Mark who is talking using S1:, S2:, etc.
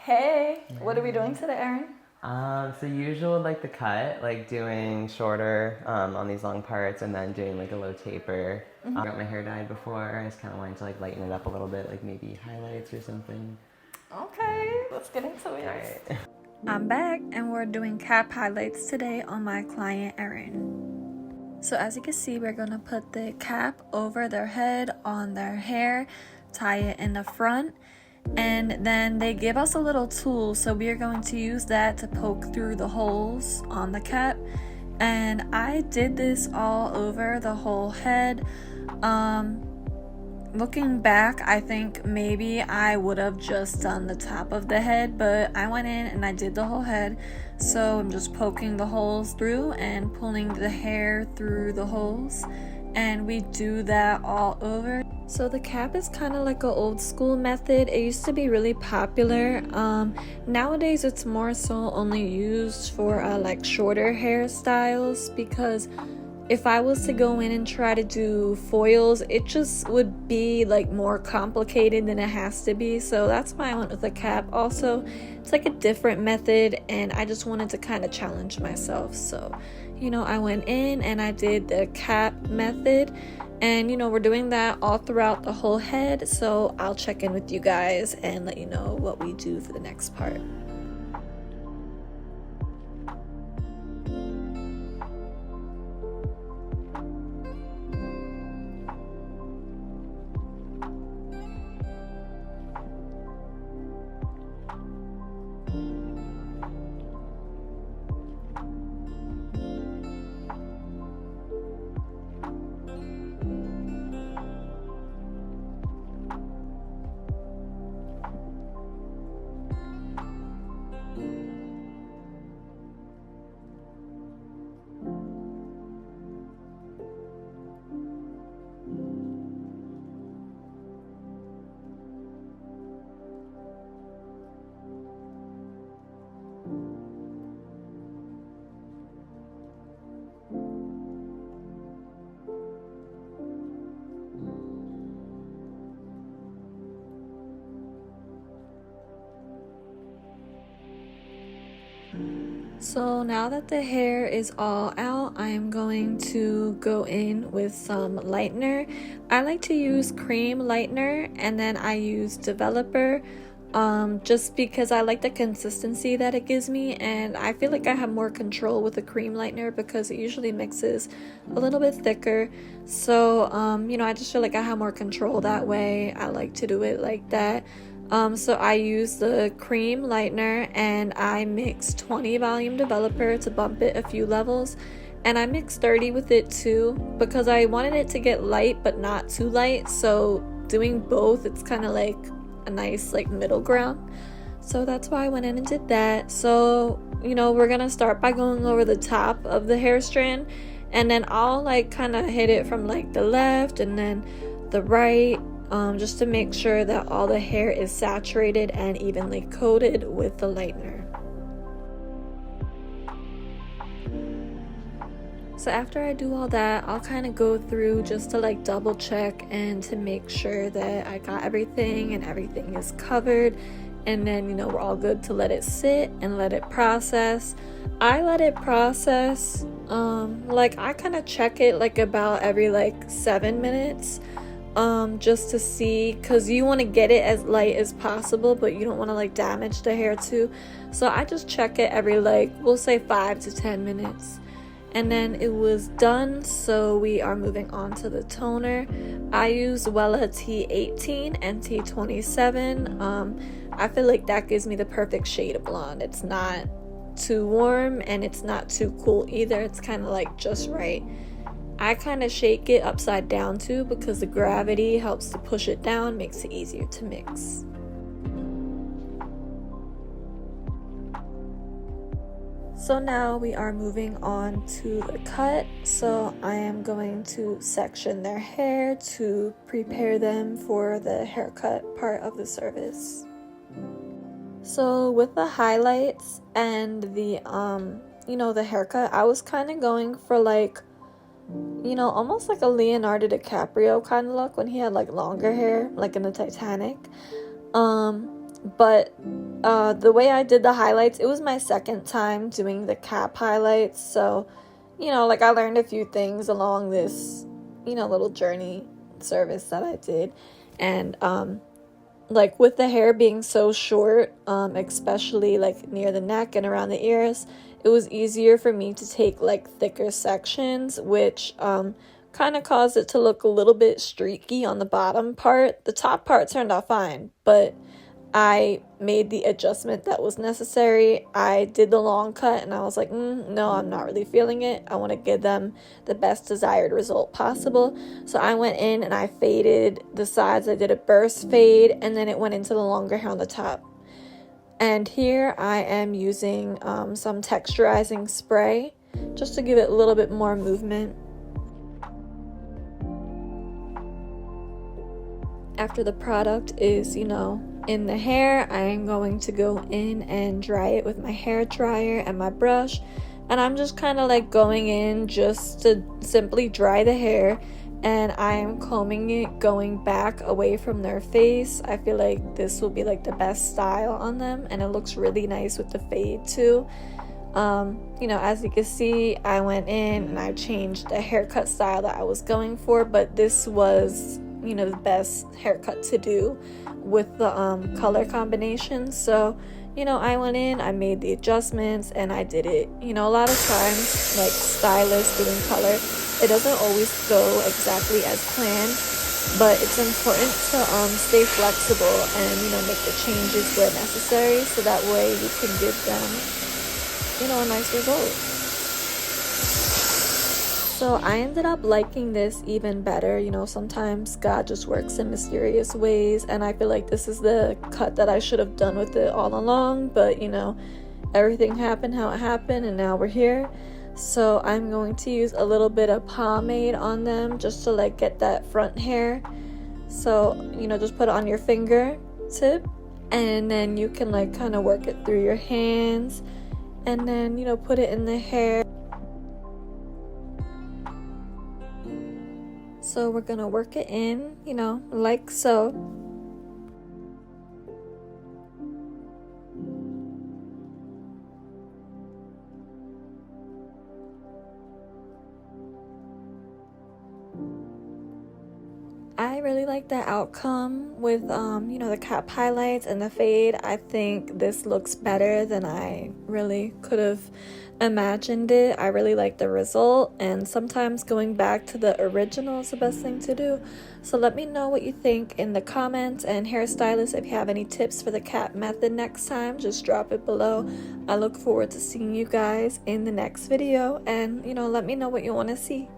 S1: Hey, what are we doing today, Erin?
S2: So usual like the cut, like doing shorter on these long parts, and then doing like a low taper. I got my hair dyed before. I just kind of wanted to like lighten it up a little bit, like maybe highlights or something.
S1: Okay, let's get into it.
S2: All right.
S1: I'm back and we're doing cap highlights today on my client Erin. So as you can see, we're gonna put the cap over their head on their hair, tie it in the front, and then they give us a little tool, so we are going to use that to poke through the holes on the cap. And I did this all over the whole head. Looking back, I think maybe I would have just done the top of the head, but I went in and I did the whole head. So I'm just poking the holes through and pulling the hair through the holes, and we do that all over. So the cap is kind of like an old school method. It used to be really popular. Nowadays it's more so only used for like shorter hairstyles, because if I was to go in and try to do foils, it just would be like more complicated than it has to be. So that's why I went with a cap. Also, it's like a different method and I just wanted to kind of challenge myself. So, I went in and I did the cap method, and we're doing that all throughout the whole head. So I'll check in with you guys and let you know what we do for the next part. So now that the hair is all out, I am going to go in with some lightener. I like to use cream lightener, and then I use developer just because I like the consistency that it gives me, and I feel like I have more control with the cream lightener because it usually mixes a little bit thicker. So I just feel like I have more control that way. I like to do it like that. So I use the cream lightener and I mix 20 volume developer to bump it a few levels, and I mixed 30 with it too because I wanted it to get light but not too light. So doing both, it's kind of like a nice like middle ground. So that's why I went in and did that. So we're gonna start by going over the top of the hair strand, and then I'll like kind of hit it from like the left and then the right, just to make sure that all the hair is saturated and evenly coated with the lightener. So after I do all that, I'll kind of go through just to like double check and to make sure that I got everything and everything is covered. And then we're all good to let it sit and let it process. I let it process I kind of check it like about every like 7 minutes, just to see, because you want to get it as light as possible, but you don't want to like damage the hair too. So I just check it every like, we'll say 5 to 10 minutes. And then it was done, so we are moving on to the toner. I use Wella T18 and T27. I feel like that gives me the perfect shade of blonde. It's not too warm and it's not too cool either. It's kind of like just right. I kind of shake it upside down too because the gravity helps to push it down, makes it easier to mix. So now we are moving on to the cut. So I am going to section their hair to prepare them for the haircut part of the service. So with the highlights and the the haircut, I was kind of going for like almost like a Leonardo DiCaprio kind of look when he had like longer hair, like in the Titanic. But the way I did the highlights, it was my second time doing the cap highlights. So, you know, like I learned a few things along this, you know, little journey service that I did. And like with the hair being so short, especially like near the neck and around the ears, it was easier for me to take like thicker sections, which kind of caused it to look a little bit streaky on the bottom part. The top part turned out fine, but I made the adjustment that was necessary. I did the long cut and I was like, no, I'm not really feeling it. I want to give them the best desired result possible. So I went in and I faded the sides. I did a burst fade and then it went into the longer hair on the top. And here I am using some texturizing spray just to give it a little bit more movement. After the product is, you know, in the hair, I am going to go in and dry it with my hair dryer and my brush. And I'm just kind of like going in just to simply dry the hair. And I am combing it going back away from their face. I feel like this will be like the best style on them. And it looks really nice with the fade too. You know, as you can see, I went in and I changed the haircut style that I was going for. But this was, you know, the best haircut to do with the color combination. So, you know, I went in, I made the adjustments and I did it. You know, a lot of times like stylists doing color, it doesn't always go exactly as planned, but it's important to stay flexible and, you know, make the changes where necessary, so that way you can give them, you know, a nice result. So I ended up liking this even better. You know, sometimes God just works in mysterious ways, and I feel like this is the cut that I should have done with it all along, but you know, everything happened how it happened and now we're here. So I'm going to use a little bit of pomade on them just to like get that front hair. So, you know, just put it on your fingertip and then you can like kind of work it through your hands and then, you know, put it in the hair. So we're gonna work it in, you know, like so. I really like the outcome with, you know, the cap highlights and the fade. I think this looks better than I really could have imagined it. I really like the result, and sometimes going back to the original is the best thing to do. So let me know what you think in the comments, and hairstylists, if you have any tips for the cap method next time, just drop it below. I look forward to seeing you guys in the next video, and, you know, let me know what you want to see.